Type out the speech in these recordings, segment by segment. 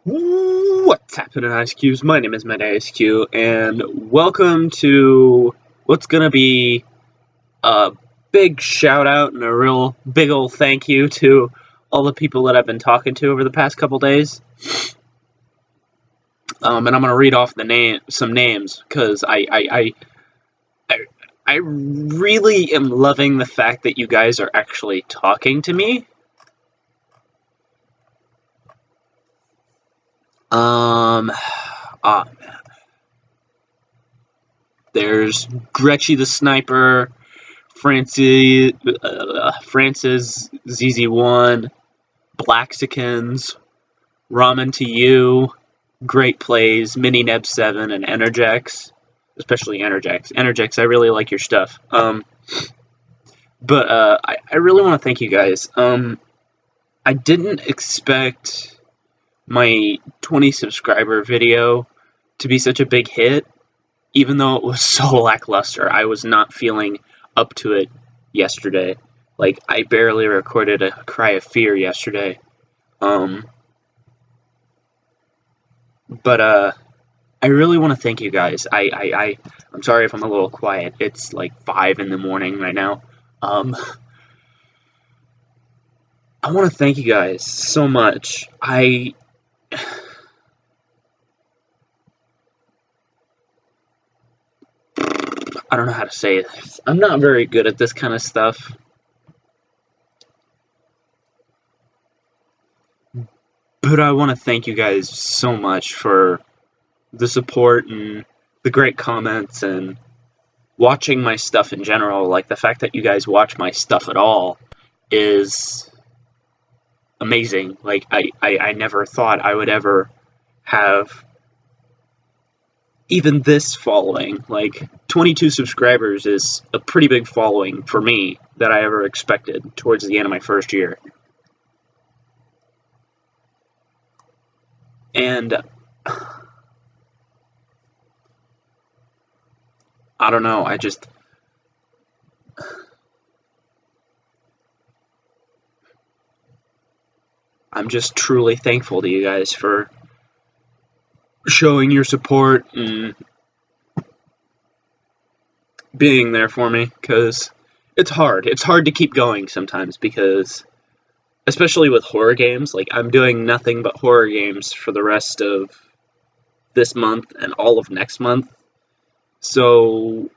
What's happening, Ice Cubes? My name is Matt Ice Cube, and welcome to what's gonna be a big shout out and a real big old thank you to all the people that I've been talking to over the past couple days. And I'm gonna read off some names because I really am loving the fact that you guys are actually talking to me. Ah, man. There's Gretchy the Sniper, Francis ZZ1, Blaxicans, Ramen to You, Great Plays, Mini Neb 7, and Energex. Especially Energex. Energex, I really like your stuff. But I really want to thank you guys. I didn't expect my 20 subscriber video to be such a big hit, even though it was so lackluster. I was not feeling up to it yesterday. Like, I barely recorded a Cry of Fear yesterday. But I really want to thank you guys. I'm sorry if I'm a little quiet. It's like 5 in the morning right now. I want to thank you guys so much. I don't know how to say this. I'm not very good at this kind of stuff. But I want to thank you guys so much for the support and the great comments and watching my stuff in general. Like, the fact that you guys watch my stuff at all is amazing. Like, I never thought I would ever have even this following. Like, 22 subscribers is a pretty big following for me that I ever expected towards the end of my first year. And I don't know, I'm just truly thankful to you guys for showing your support and being there for me, because it's hard. It's hard to keep going sometimes, because especially with horror games, like, I'm doing nothing but horror games for the rest of this month and all of next month. So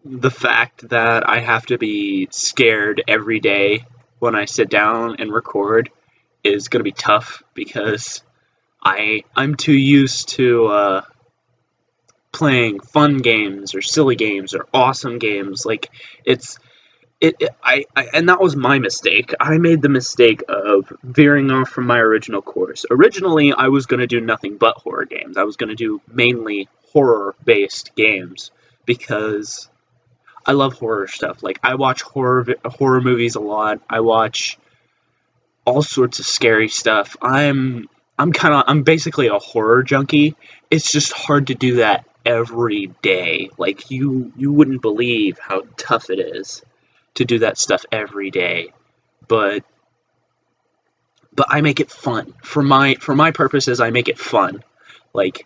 the fact that I have to be scared every day when I sit down and record is going to be tough, because I'm too used to playing fun games or silly games or awesome games. Like, and that was my mistake. I made the mistake of veering off from my original course. Originally, I was going to do nothing but horror games. I was going to do mainly horror-based games, because I love horror stuff. Like, I watch horror movies a lot. I watch all sorts of scary stuff. I'm basically a horror junkie. It's just hard to do that every day. Like, you wouldn't believe how tough it is to do that stuff every day. But I make it fun. For my purposes, I make it fun. Like,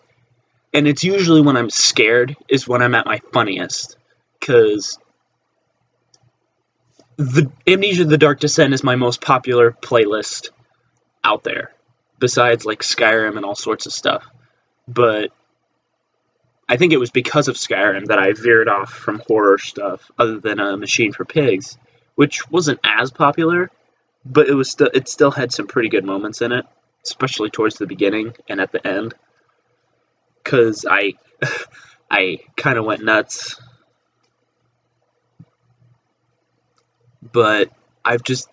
and it's usually when I'm scared is when I'm at my funniest, because the Amnesia: The Dark Descent is my most popular playlist out there, besides, like, Skyrim and all sorts of stuff. But I think it was because of Skyrim that I veered off from horror stuff, other than a Machine for Pigs, which wasn't as popular, but it still had some pretty good moments in it, especially towards the beginning and at the end, because I kind of went nuts. But I've just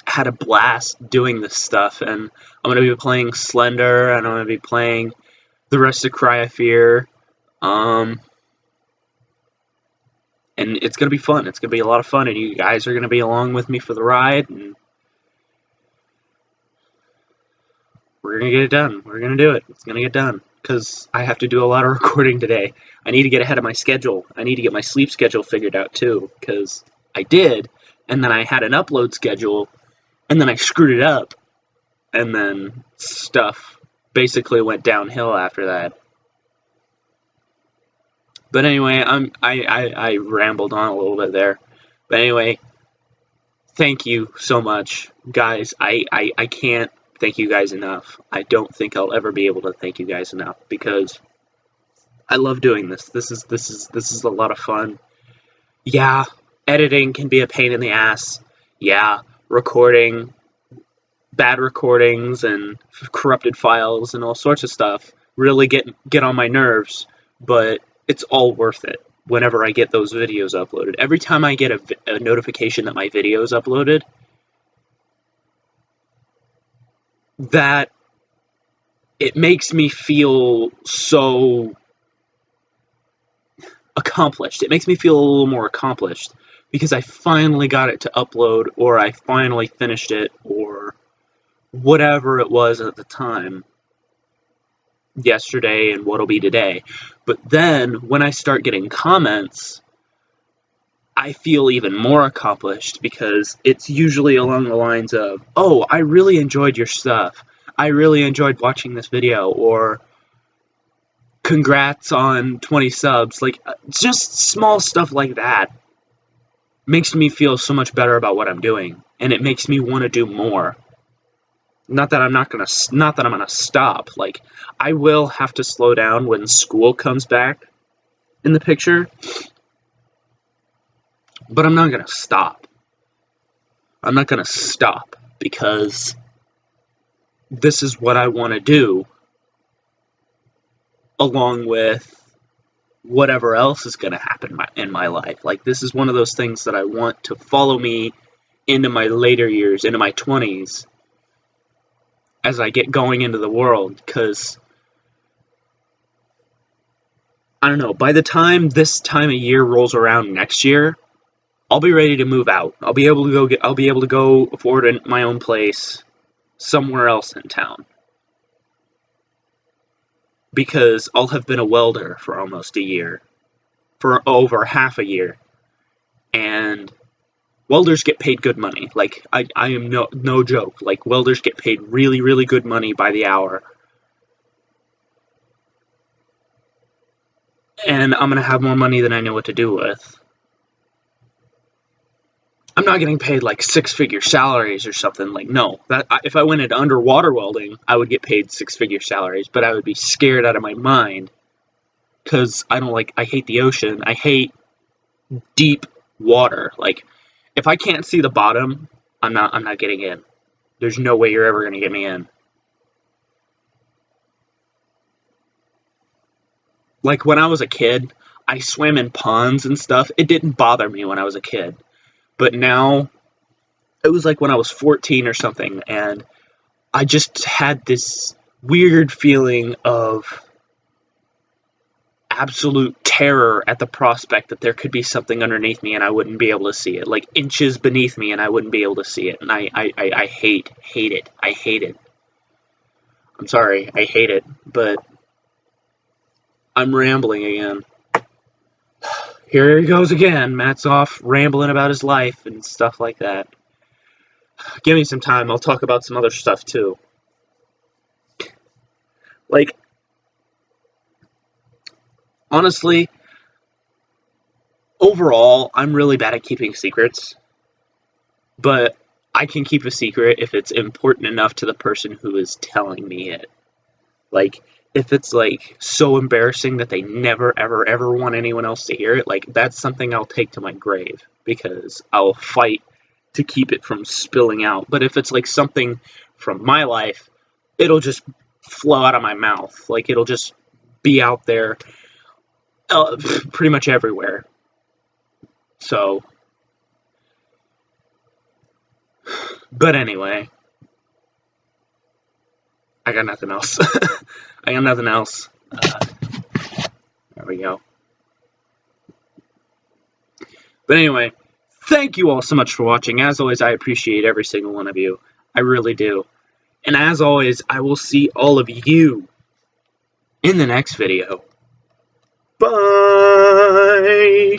had a blast doing this stuff, and I'm going to be playing Slender, and I'm going to be playing the rest of Cry of Fear, and it's going to be fun. It's going to be a lot of fun, and you guys are going to be along with me for the ride, and we're going to get it done. We're going to do it. It's going to get done, because I have to do a lot of recording today. I need to get ahead of my schedule. I need to get my sleep schedule figured out, too, because I did, and then I had an upload schedule, and then I screwed it up, and then stuff basically went downhill after that. But anyway, I rambled on a little bit there. But anyway, thank you so much, guys. I can't thank you guys enough. I don't think I'll ever be able to thank you guys enough, because I love doing this. This is a lot of fun. Yeah, editing can be a pain in the ass. Yeah, recording bad recordings and corrupted files and all sorts of stuff really get on my nerves, but it's all worth it whenever I get those videos uploaded. Every time I get a notification that my video is uploaded, that it makes me feel so accomplished. It makes me feel a little more accomplished because I finally got it to upload, or I finally finished it, or whatever it was at the time, yesterday and what'll be today. But then when I start getting comments, I feel even more accomplished, because it's usually along the lines of, oh, I really enjoyed your stuff. I really enjoyed watching this video, or congrats on 20 subs. Like, just small stuff like that makes me feel so much better about what I'm doing, and it makes me want to do more. Not that I'm gonna stop. Like, I will have to slow down when school comes back in the picture, but I'm not gonna stop. I'm not gonna stop, because this is what I want to do, along with whatever else is going to happen in my life. Like, this is one of those things that I want to follow me into my later years, into my 20s, as I get going into the world, because I don't know, by the time this time of year rolls around next year, I'll be ready to move out. I'll be able to go afford my own place somewhere else in town, because I'll have been a welder for almost a year, for over half a year, and welders get paid good money. Like, I am no joke. Like, welders get paid really, really good money by the hour. And I'm going to have more money than I know what to do with. I'm not getting paid like six-figure salaries or something. Like, no. If I went into underwater welding, I would get paid six-figure salaries, but I would be scared out of my mind, because I hate the ocean. I hate deep water. Like, if I can't see the bottom, I'm not getting in. There's no way you're ever going to get me in. Like, when I was a kid, I swam in ponds and stuff. It didn't bother me when I was a kid. But now, it was like when I was 14 or something, and I just had this weird feeling of absolute terror at the prospect that there could be something underneath me and I wouldn't be able to see it. Like, inches beneath me and I wouldn't be able to see it. And I hate it. I hate it. I'm sorry, I hate it. But I'm rambling again. Here he goes again. Matt's off rambling about his life and stuff like that. Give me some time. I'll talk about some other stuff too. Like, honestly, overall, I'm really bad at keeping secrets. But I can keep a secret if it's important enough to the person who is telling me it. Like, if it's, like, so embarrassing that they never, ever, ever want anyone else to hear it, like, that's something I'll take to my grave, because I'll fight to keep it from spilling out. But if it's, like, something from my life, it'll just flow out of my mouth. Like, it'll just be out there pretty much everywhere. So, but anyway, I got nothing else. I got nothing else. There we go. But anyway, thank you all so much for watching. As always, I appreciate every single one of you. I really do. And as always, I will see all of you in the next video. Bye!